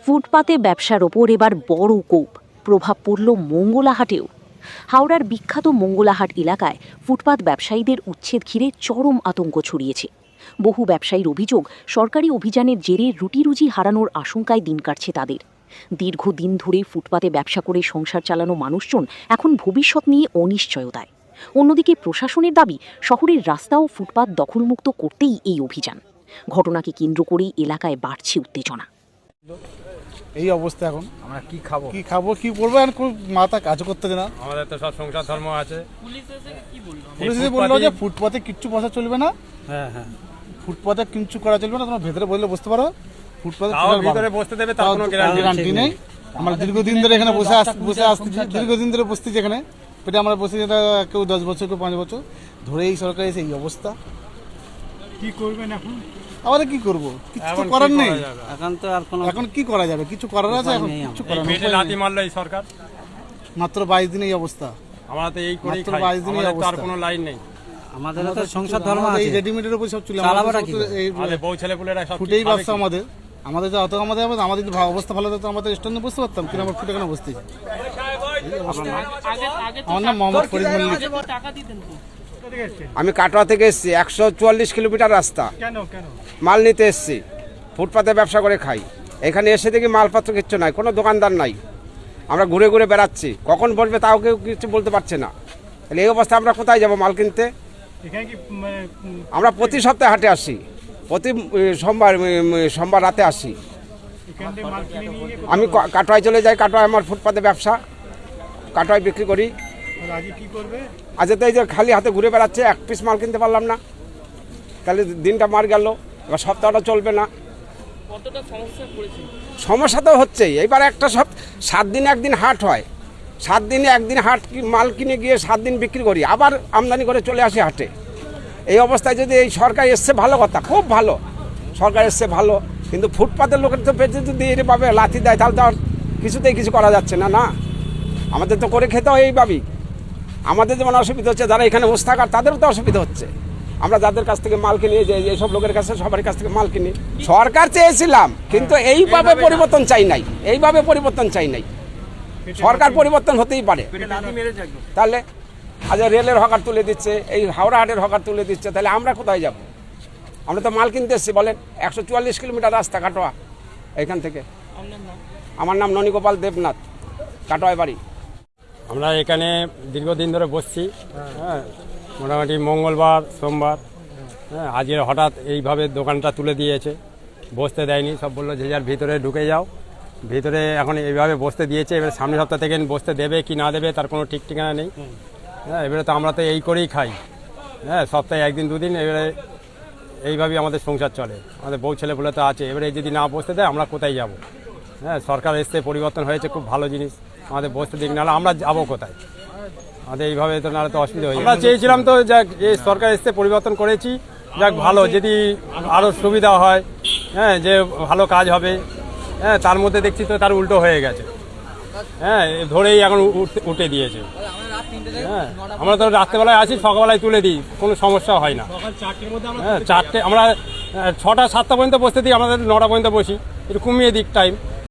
ফুটপাতে ব্যবসার ওপর এবার বড় কোপ প্রভাব পড়ল মঙ্গলাহাটেও। হাওড়ার বিখ্যাত মঙ্গলাহাট এলাকায় ফুটপাত ব্যবসায়ীদের উচ্ছেদ ঘিরে চরম আতঙ্ক ছড়িয়েছে। বহু ব্যবসায়ীর অভিযোগ, সরকারি অভিযানের জেরে রুটি-রুজি হারানোর আশঙ্কায় দিন কাটছে তাদের। দীর্ঘদিন ধরে ফুটপাতে ব্যবসা করে সংসার চালানো মানুষজন এখন ভবিষ্যৎ নিয়ে অনিশ্চয়তায়। অন্যদিকে প্রশাসনের দাবি, শহরের রাস্তা ও ফুটপাত দখলমুক্ত করতেই এই অভিযান। ঘটনাকে কেন্দ্র করেই এলাকায় বাড়ছে উত্তেজনা। এই অবস্থা এখন আমরা কি খাবো কি বলবো, এখন কোনো মাথা কাজ করতে না। আমাদের তো সব সংসার ধর্ম আছে। পুলিশ এসে বললো যে ফুটপাতে কিচ্ছু বসা চলবে না। হ্যাঁ, ফুটপাতে কিচ্ছু করা চলবে না, তোমরা ভেতরে বসলে বসতে পারো। ফুটপাতে ভিতরে বসতে দেবে তার কোনো গ্যারান্টি নেই। আমরা দীর্ঘদিন ধরে এখানে বসে আসতেছি, দীর্ঘদিন ধরে বসতেছি এখানে। পেটে আমরা বসে, কেউ 10 বছর, কেউ 5 বছর ধরে এই সরকার এসে এই অবস্থা। কি করবেন এখন? আমাদের কি করবো, কিছু তো করার নেই। এখন কি করা যাবে? কিছু করার আছে এখন? কিছু করার নেই। লাথি মারলো এই সরকার। মাত্র 22 দিন এই অবস্থা। আমরা তো এই করেই মাত্র খাই, 22 দিনই আমাদের তো আর অবস্থা। কোনো লাইন নেই। আমাদের তো সংসার ধর্ম আছে, এই রেডিমেডের উপর সব চলে। আমাদের বউ ছেলেপুলেরা সব ফুটেই ব্যবসা আমাদের। আমাদের যে অত আমাদের যদি অবস্থা ভালো হতো আমাদের স্ট্যান্ডে বসতে পারতাম, কিন্তু আমরা ফুটে কেন বসতেছি? আমার নাম মোহাম্মদ ফরিদ মল্লিক। আমি কাটোয়া থেকে এসেছি, 144 কিলোমিটার রাস্তা। মাল নিতে এসেছি, ফুটপাতে ব্যবসা করে খাই। এখানে এসে দেখি মালপত্র কিচ্ছু নাই, কোনো দোকানদার নাই। আমরা ঘুরে ঘুরে বেড়াচ্ছি, কখন বসবে তাও কেউ কিছু বলতে পারছে না। তাহলে এই অবস্থা আমরা কোথায় যাব মাল কিনতে? আমরা প্রতি সপ্তাহে হাটে আসি, প্রতি সোমবার রাতে আসি। আমি কাটোয়ায় চলে যাই, কাটোয়ায় আমার ফুটপাতে ব্যবসা, কাটোয়ায় বিক্রি করি। আজ তো এই যে খালি হাতে ঘুরে বেড়াচ্ছে, এক পিস মাল কিনতে পারলাম না, তাহলে দিনটা মার গেল। এবার সপ্তাহটা চলবে না। সমস্যা তো হচ্ছেই। এইবার একটা 7 দিনে একদিন হাট হয়, 7 দিনে একদিন হাট মাল কিনে গিয়ে 7 দিন বিক্রি করি, আবার আমদানি করে চলে আসি হাটে। এই অবস্থায় যদি এই সরকার এসছে ভালো কথা, খুব ভালো সরকার এসছে ভালো, কিন্তু ফুটপাতের লোকের তো পেটে যদি এইভাবে লাথি দেয় তাহলে তো আর কিছুতেই কিছু করা যাচ্ছে না। না, আমাদের তো করে খেতে হয় এইভাবেই। আমাদের যেমন অসুবিধা হচ্ছে, যারা এখানে বসে থাকার তাদেরও তো অসুবিধা হচ্ছে। আমরা যাদের কাছ থেকে মাল কিনি, যে এইসব লোকের কাছে সবার কাছ থেকে মাল কিনি। সরকার চেয়েছিলাম, কিন্তু এইভাবে পরিবর্তন চাই নাই, এইভাবে পরিবর্তন চাই নাই। সরকার পরিবর্তন হতেই পারে। তাহলে আজ রেলের হকার তুলে দিচ্ছে, এই হাওড়া হাটের হকার তুলে দিচ্ছে, তাহলে আমরা কোথায় যাব? আমরা তো মাল কিনতে এসেছি। বলেন, 144 কিলোমিটার রাস্তা কাটোয়া এখান থেকে। আমার নাম ননীগোপাল দেবনাথ, কাটোয়ায় বাড়ি। আমরা এখানে দীর্ঘদিন ধরে বসছি। হ্যাঁ, মোটামুটি মঙ্গলবার সোমবার। হ্যাঁ, আজকে হঠাৎ এইভাবে দোকানটা তুলে দিয়েছে, বসতে দেয়নি। সব বললো যে যার ভিতরে ঢুকে যাও। ভিতরে এখন এইভাবে বসতে দিয়েছে, এবার সামনের সপ্তাহ থেকে বসতে দেবে কি না দেবে তার কোনো ঠিক ঠিকানা নেই। হ্যাঁ, এবারে তো আমরা তো এই করেই খাই। হ্যাঁ, সপ্তাহে 1 দিন 2 দিন এবারে এইভাবেই আমাদের সংসার চলে। আমাদের বউ ছেলে বলে তো আছে, এবারে যদি না বসতে দেয় আমরা কোথায় যাব? হ্যাঁ, সরকার এসছে, পরিবর্তন হয়েছে, খুব ভালো জিনিস। আমাদের বসতে দিক, নাহলে আমরা যাবো কোথায়? আমাদের এইভাবে তো নাহলে তো অসুবিধা হয়ে যাবে। আমরা চেয়েছিলাম তো যাক, যে সরকার এসছে, পরিবর্তন করেছি, যাক ভালো, যদি আরও সুবিধা হয়। হ্যাঁ, যে ভালো কাজ হবে। হ্যাঁ, তার মধ্যে দেখছি তো তার উল্টো হয়ে গেছে। হ্যাঁ, ধরেই এখন উঠে দিয়েছে। হ্যাঁ, আমরা তো রাত্রেবেলায় আসি, সকালবেলায় তুলে দিই, কোনো সমস্যা হয় না। হ্যাঁ, 4টে আমরা 6টা 7টা পর্যন্ত বসতে দিই, আমাদের 9টা পর্যন্ত বসি, একটু কমিয়ে দিক টাইম।